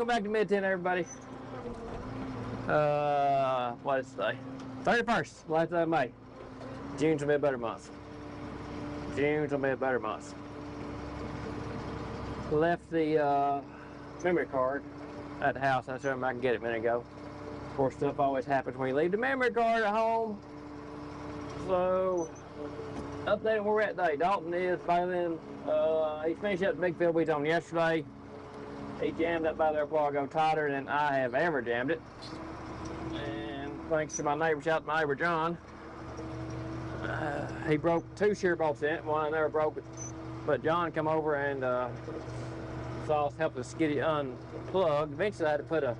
Welcome back to Mid-10, everybody. What is today? 31st, last day of May. June's gonna be a better month. June's gonna be a better month. Left the memory card at the house. I showed him I can get it a minute ago. Of course, stuff always happens when you leave the memory card at home. So, update on where we're at today. Dalton is baling. He finished up the big field we was on yesterday. He jammed that Baler a while ago tighter than I have ever jammed it. And thanks to my neighbor, shout out to my neighbor John. He broke 2 shear bolts in it. One I never broke it. But John come over and saw us help us get it unplugged. Eventually I had to put a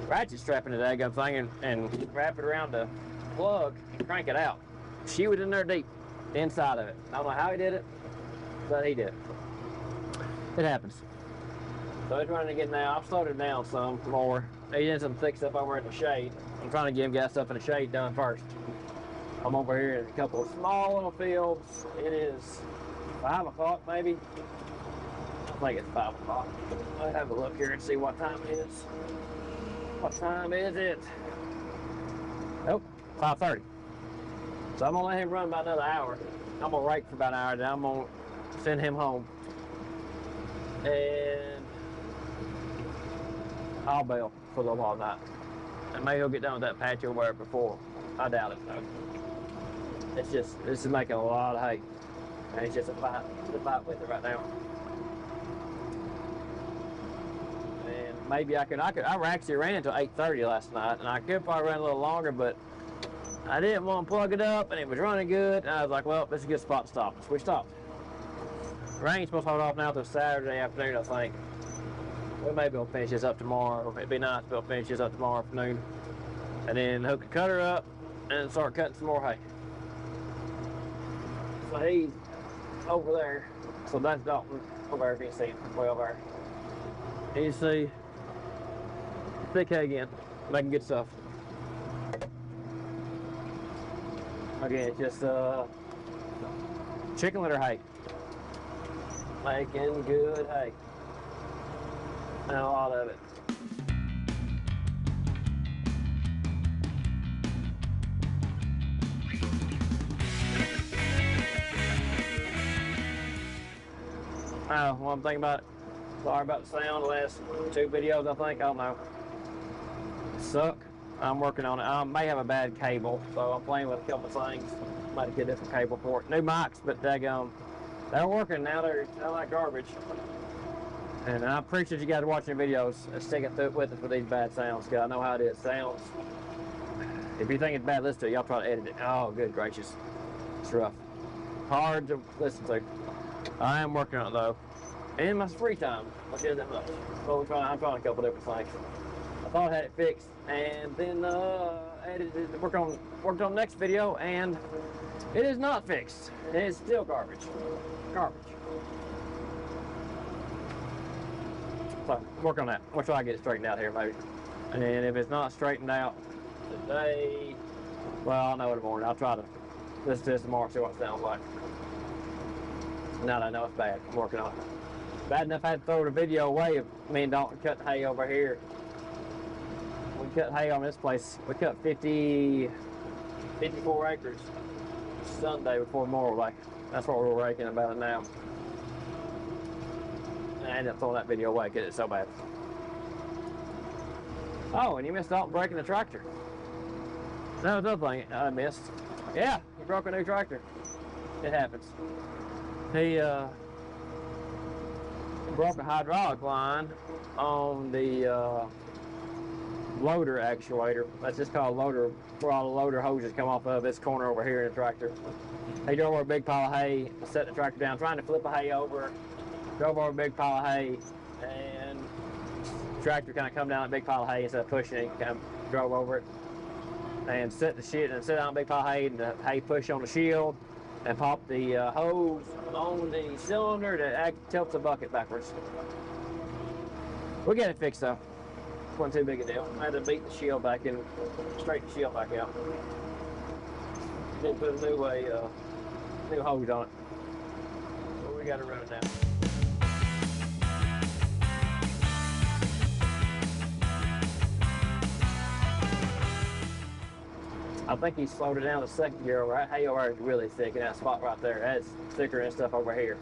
ratchet strap in the daggum thing and wrap it around the plug and crank it out. She was in there deep, inside of it. I don't know how he did it, but he did. It happens. So he's running again now. I've slowed it down some more. He did some thick stuff over in the shade. I'm trying to get him got stuff in the shade done first. I'm over here in a couple of small little fields. It is 5 o'clock maybe. I think it's 5 o'clock. I'll have a look here and see what time it is. What time is it? Nope, 5:30. So I'm gonna let him run about another hour. I'm gonna rake for about an hour, then I'm gonna send him home. And I'll bale for a little while tonight. And maybe he'll get done with that patch over there before. I doubt it though. It's just, this is making a lot of hay. And it's just a fight with it right now. And maybe I actually ran until 8:30 last night, and I could probably run a little longer, but I didn't want to plug it up, and it was running good, and I was like, well, this is a good spot to stop. So we stopped. Rain's supposed to hold off now till Saturday afternoon, I think. We may be able to finish this up tomorrow. It'd be nice to be able to finish this up tomorrow afternoon. And then hook the cutter up and start cutting some more hay. So he's over there. So that's Dalton over there, if you can see him way over there. You see thick hay again, making good stuff. Again, it's just chicken litter hay. Making good hay. And a lot of it. Well, I'm thinking about it. Sorry about the sound. The last 2 videos, I think. I don't know. Suck. I'm working on it. I may have a bad cable, so I'm playing with a couple of things. Might get a different cable for it. New mics, but they're working now. They're like garbage. And I appreciate you guys watching the videos and sticking through it with us with these bad sounds, because I know how it is. Sounds. If you think it's bad, listen to it. Y'all try to edit it. Oh, good gracious. It's rough. Hard to listen to. I am working on it though. In my free time, which isn't that much. So I'm trying a couple different things. I thought I had it fixed, and then edited, worked on the next video, and it is not fixed. It is still garbage. Garbage. So, work on that. We'll try to get it straightened out here, maybe. And then if it's not straightened out today, well, I'll know in the morning. I'll try to listen to this tomorrow, see what it sounds like. Now that I know it's bad, I'm working on it. Bad enough I had to throw the video away of me and Dalton cutting hay over here. We cut hay on this place. We cut 54 acres Sunday before Memorial Day. That's what we're raking about it now. I ended up throwing that video away because it's so bad. Oh, and you missed Dalton breaking the tractor. That was the other thing I missed. Yeah, he broke a new tractor. It happens. He broke a hydraulic line on the loader actuator. That's just called loader, where all the loader hoses come off of this corner over here in the tractor. He drove over a big pile of hay, set the tractor down, trying to flip a hay over. Drove over a big pile of hay, and the tractor kind of come down a big pile of hay instead of pushing it. He kind of drove over it and set down a big pile of hay, and the hay pushed on the shield and popped the hose on the cylinder that tilts the bucket backwards. We got it fixed though. It wasn't too big a deal. I had to beat the shield back in, straighten the shield back out. Then put a new hose on it. So we got to run it down. I think he slowed it down the second gear over. That hay over is really thick in that spot right there. That's thicker than stuff over here.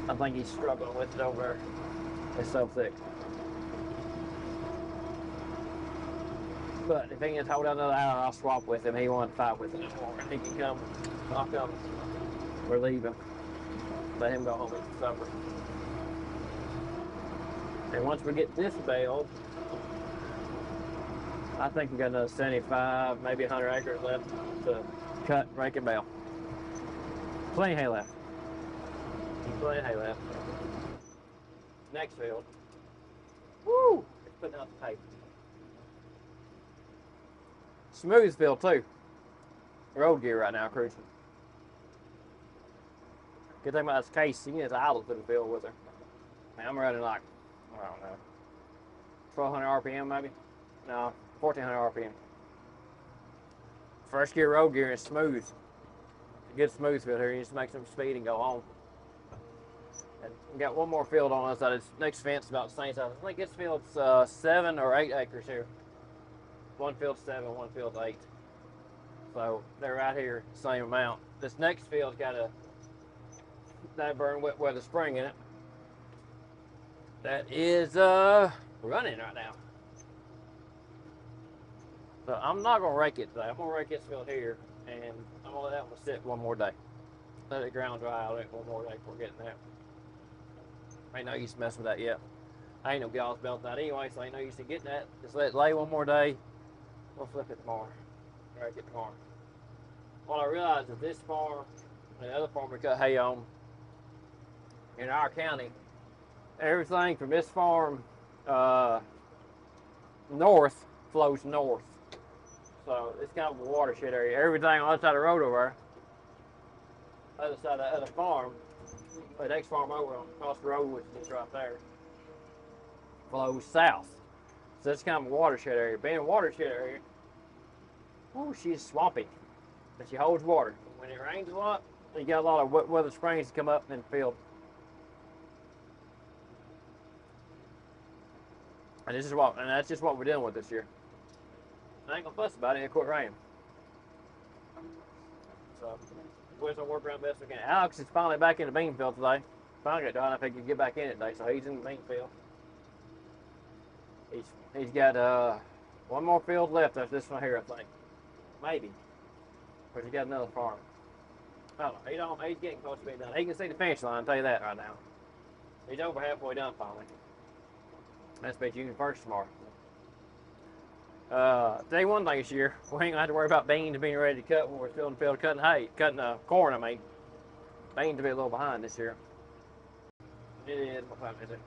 I think he's struggling with it over there. It's so thick. But if he can hold out another hour, I'll swap with him. He won't fight with it anymore. He can come. I'll come relieve him. Let him go home and eat supper. And once we get this baled, I think we got another 75, maybe 100 acres left to cut, rake, and bale. Plenty of hay left. Plenty of hay left. Next field. Woo! It's putting out the paper. Smooth field too. Road gear right now, cruising. Good thing about this case, you can get idle through the field with her. Man, I'm running like, I don't know, 1200 RPM maybe? No, 1400 RPM. First gear road gear is smooth. A good smooth field here. You just make some speed and go home. And we got one more field on us. This next fence about the same size. I think this field's 7 or 8 acres here. One field's 7, one field's 8. So they're right here, same amount. This next field's got a burn wet weather spring in it. That is running right now. So I'm not gonna rake it today. I'm gonna rake this field here, and I'm gonna let that one sit one more day. Let it ground dry out one more day before getting that. Ain't no use to mess with that yet. I ain't no gal's belt that anyway, so ain't no use to getting that. Just let it lay one more day. We'll flip it tomorrow. Rake it tomorrow. What I realized is this farm and the other farm we cut hay on in our county, everything from this farm north flows north. So it's kind of a watershed area. Everything on the other side of the road over there, other side of the other farm, the next farm over across the road, which is right there, flows south. So it's kind of a watershed area. Being a watershed area, oh, she's swampy, but she holds water. When it rains a lot, you got a lot of wet weather springs that come up in the field. And that's just what we're dealing with this year. I ain't gonna fuss about it. It quit raining. So we're gonna work around best we can. Alex is finally back in the bean field today. Finally got done. I think he can get back in it today. So he's in the bean field. He's got one more field left after this one here, I think. Maybe. But he's got another farm. I don't know. He's getting close to being done. He can see the finish line, I'll tell you that right now. He's over halfway done finally. That's bet you can first tomorrow. Tell you one thing this year, we ain't gonna have to worry about beans being ready to cut when we're still in the field cutting corn, I mean. Beans will be a little behind this year. It is. What time is it?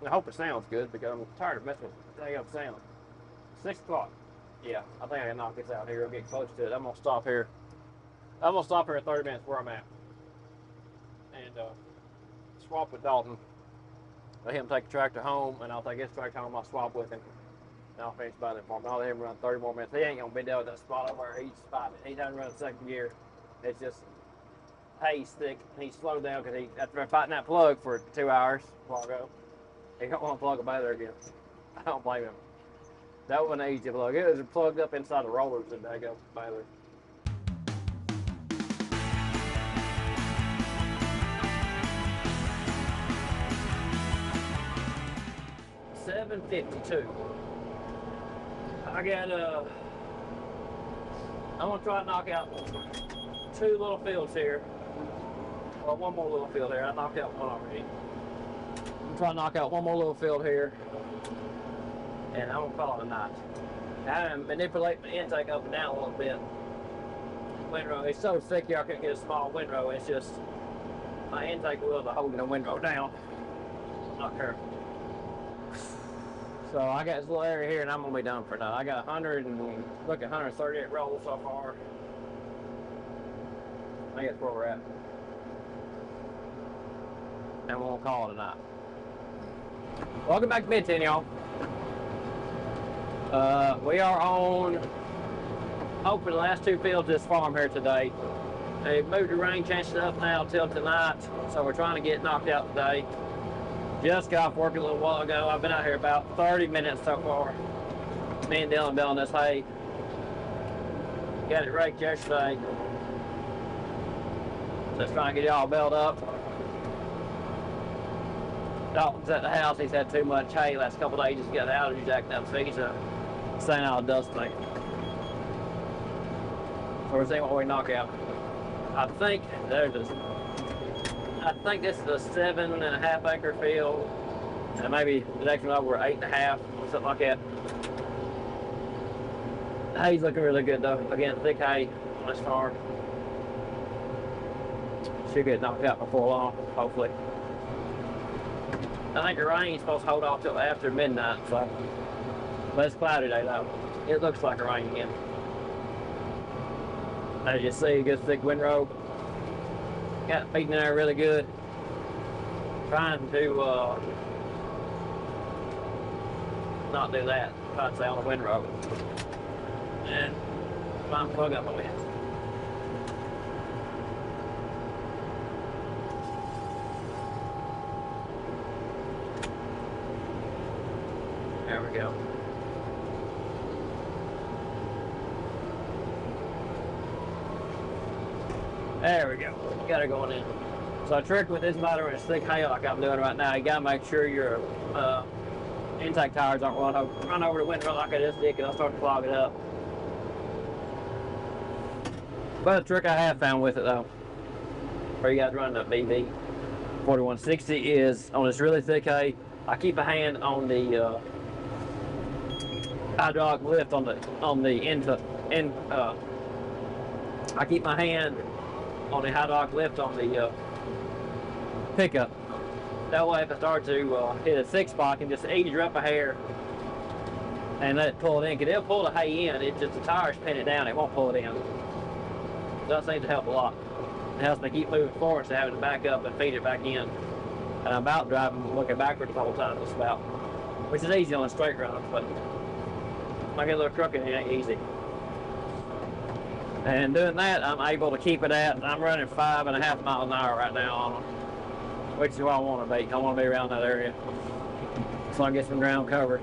I hope it sounds good because I'm tired of messing with the dang up sound. 6 o'clock. Yeah, I think I can knock this out here. I'll get close to it. I'm gonna stop here. I'm gonna stop here at 30 minutes where I'm at. And swap with Dalton. Let him take the tractor home, and I'll take his tractor home. I'll swap with him, and I'll finish by the farm. I'll let him run 30 more minutes. He ain't gonna be there with that spot over where he's fighting. He doesn't run second gear. It's just hay's thick, and he's slowed down because after fighting that plug for 2 hours a while ago, he don't want to plug a Baler again. I don't blame him. That wasn't an easy plug. It was plugged up inside the rollers and there goes Baler. $7.52. I got I'm gonna try to knock out 2 little fields here. Well, one more little field here. I knocked out one already. I'm trying to knock out one more little field here, and I'm gonna call it a night. I manipulate my intake up and down a little bit. Windrow, it's so thick here I couldn't get a small windrow. It's just my intake wheels are holding the windrow down. Not careful. So I got this little area here, and I'm gonna be done for now. I got 138 rolls so far. I think that's where we're at. And we'll call it a night. Welcome back to Mid-10, y'all. We are on, hoping the last 2 fields of this farm here today. They moved the rain chances up now till tonight, so we're trying to get knocked out today. Just got off work a little while ago. I've been out here about 30 minutes so far. Me and Dylan baling this hay. Got it raked yesterday. Just trying to get it all built up. Dalton's at the house. He's had too much hay last couple of days. Just got the allergies acting up, so he's staying out of dust thing. So we're seeing what we can knock out. I think this is a 7.5 acre field, and maybe the next one over 8.5 or something like that. The hay's looking really good though. Again, thick hay on this farm. Should get knocked out before long, hopefully. I think the rain's supposed to hold off till after midnight, so. But it's cloudy today though. It looks like a rain again. As you see, a good thick windrow. Got it feeding in there really good. Trying to not do that. Trying to stay on the windrow. And trying to plug up on it. There we go. There we go. Got it going in. So a trick with this baler when it's thick hay like I'm doing right now, you gotta make sure your intake tires don't run over the windrow like I just did, because I'll start to clog it up. But a trick I have found with it though, where you guys run the BB 4160, is on this really thick hay, I keep a hand on the hydraulic lift on the I keep my hand on the hydraulic lift on the pickup. That way if I start to hit a thick spot, I can just ease her up a hair and let it pull it in, because it'll pull the hay in. It's just the tires pin it down, it won't pull it in. That seems to help a lot. It helps me keep moving forward instead of having to back up and feed it back in. And I'm about driving, looking backwards the whole time just about, which is easy on a straight run, but when I get a little crooked, it ain't easy. And doing that, I'm able to keep it at, I'm running 5.5 miles an hour right now on them, which is where I want to be. I want to be around that area, so I get some ground covered.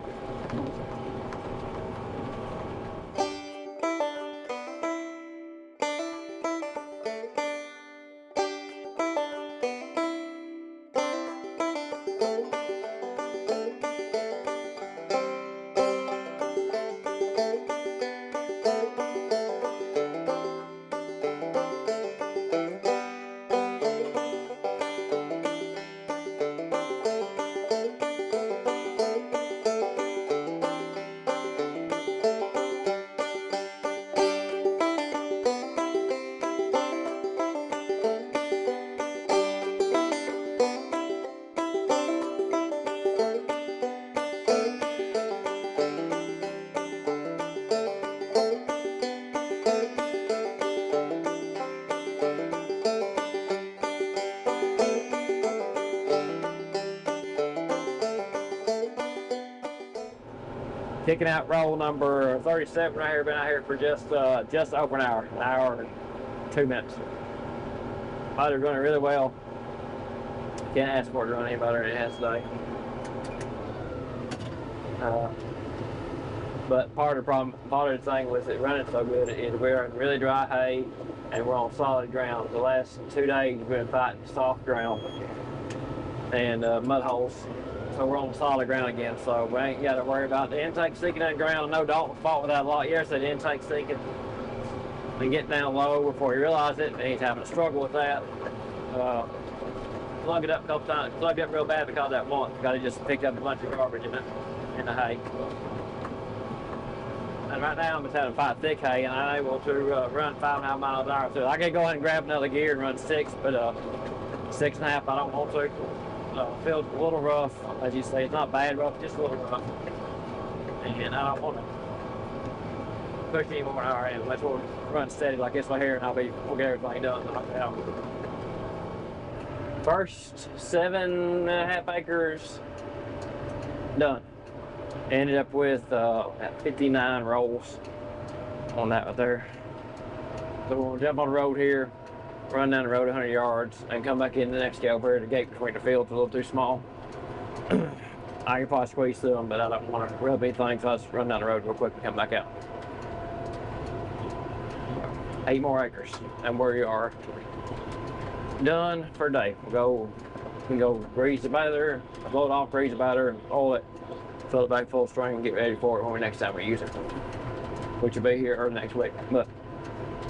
Kicking out roll number 37 right here. Been out here for just over an hour and 2 minutes. Baler's running really well. Can't ask for it to run any better than it has today. But part of the thing with it running so good is we're in really dry hay and we're on solid ground. The last 2 days we've been fighting soft ground and mud holes. So we're on solid ground again, so we ain't got to worry about the intake sinking in the ground. I know Dalton fought with that a lot yesterday, the intake sinking and getting down low before he realized it, and he's having a struggle with that. Plugged it up a couple times, plugged it up real bad because of that once, because he just picked up a bunch of garbage in the hay. And right now I'm just having to fight thick hay, and I'm able to run 5.5 miles an hour through it. I could go ahead and grab another gear and run 6, but 6.5 I don't want to. Field's a little rough, as you say. It's not bad rough, just a little rough. And I don't want to push any more an hour in. Let's run steady like this right here, and we'll get everything done. Out. First 7.5 acres done. Ended up with 59 rolls on that right there. So we'll jump on the road here, run down the road 100 yards, and come back in the next over here. The gate between the fields a little too small. I can probably squeeze through them, but I don't want to rub anything, so I'll just run down the road real quick and come back out. 8 more acres, and we are done for a day. We can go grease the baler, blow it off, grease the baler, and oil it, fill it back full string, and get ready for it when next time we use it, which will be here early next week. But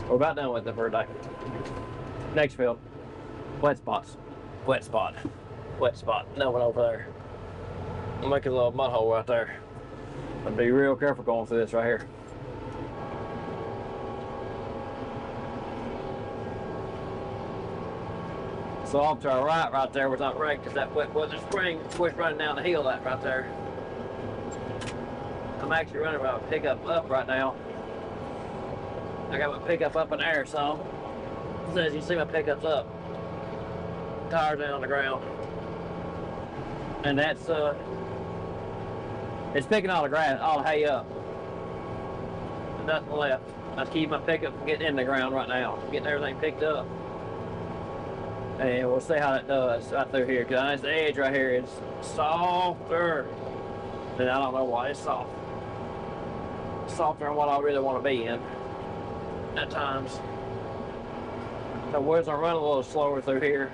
we're about done with it for a day. Next field, wet spots, wet spot, wet spot. No one over there. I'll make a little mud hole right there. But be real careful going through this right here. So off to our right there was not right, because that wet weather spring was running down the hill that right there. I'm actually running my pickup up right now. I got my pickup up in the air, so as you see, my pickup's up. Tires down on the ground. And that's it's picking all the grass, all the hay up. Nothing left. I keep my pickup from getting in the ground right now, getting everything picked up. And we'll see how that does right through here, because the edge right here is softer. And I don't know why it's soft. Softer than what I really want to be in at times. The wheels are running a little slower through here.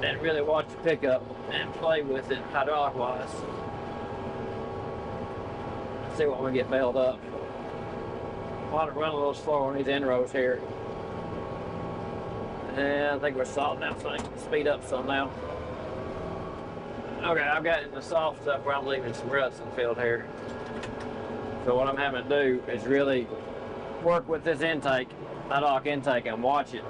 And really watch the pickup and play with it hydraulic wise. See what we get bailed up. Want to run a little slower on these end rows here. And I think we're soft now, so I can speed up some now. Okay, I've got in the soft stuff where I'm leaving some ruts in the field here. So what I'm having to do is really work with this intake, hydraulic intake, and watch it.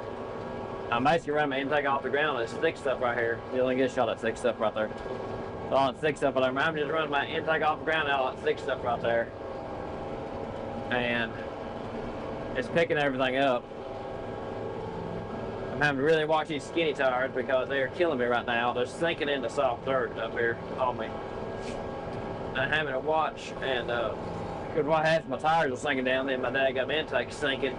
I'm basically running my intake off the ground. It's thick stuff right here. You only get a shot at thick stuff right there. So all that thick stuff, but I'm just running my intake off the ground, all that thick stuff right there. And it's picking everything up. I'm having to really watch these skinny tires because they're killing me right now. They're sinking into soft dirt up here on me. I'm having to watch, and because what happens, my tires are sinking down, then my daggum intake is sinking.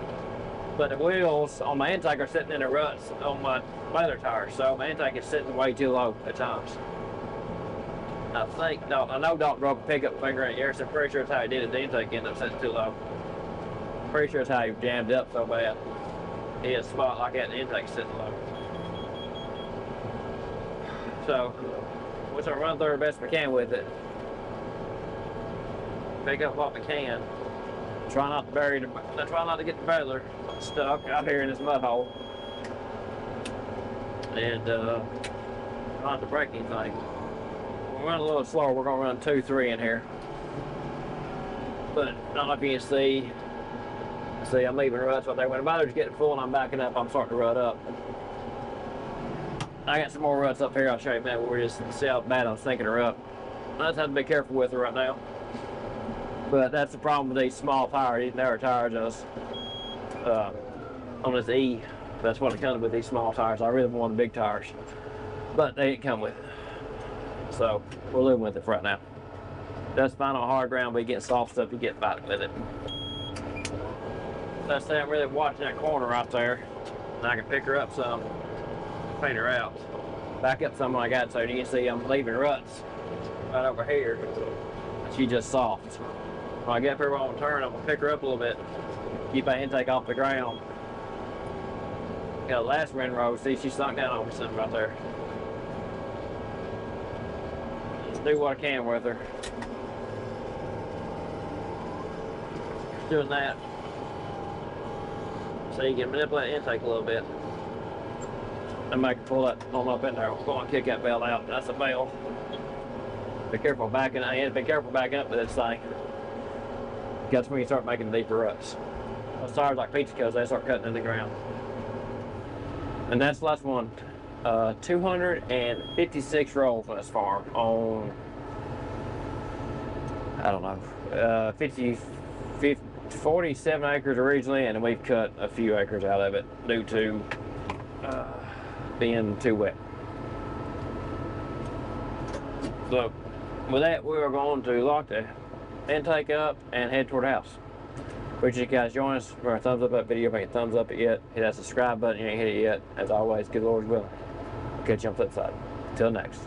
But the wheels on my intake are sitting in the ruts on my Baler tires, so my intake is sitting way too low at times. I know Dalton broke a pickup finger in here, so I'm pretty sure that's how he did it. The intake ended up sitting too low. Pretty sure that's how he jammed it up so bad. He had a spot like that, and the intake sitting low. So, we're gonna run through the best we can with it. Pick up what we can. Try not to get the baler stuck out here in this mud hole. And not to break anything. We'll run a little slower. We're gonna run 2-3 in here. But I don't know if you can see. See, I'm leaving ruts right there. When the baler's getting full and I'm backing up, I'm starting to rut up. I got some more ruts up here. I'll show you, man. We're just see how bad I'm sinking her up. I just have to be careful with her right now. But that's the problem with these small tires. These narrow tires on this E. That's what it comes with, these small tires. I really want the big tires, but they didn't come with it. So we're living with it for right now. That's fine on hard ground, but you get soft stuff, you get fighting with it. That's that. I'm really watching that corner right there, and I can pick her up some, paint her out, back up some when I got so you can see I'm leaving ruts right over here. She's just soft. When I get up here on the turn, I'm gonna pick her up a little bit, keep that intake off the ground. Got the last ring row, see she sunk down on me something right there. Just do what I can with her. Doing that. So you can manipulate intake a little bit. And make her pull that on up in there. We're going to kick that belt out. That's a bell. Be careful backing up. Be careful backing up with this thing. That's when you start making deeper ruts. Those tires like pizza cutters, they start cutting in the ground. And that's the last one. 256 rolls on this farm on, I don't know, 47 acres originally, and we've cut a few acres out of it due to being too wet. So with that, we are going to lock the intake up and head toward the house. Appreciate you guys joining us. Remember, thumbs up that video if you ain't thumbs up it yet. Hit that subscribe button if you ain't hit it yet. As always, good Lord's willing. Catch you on the flip side. Till next.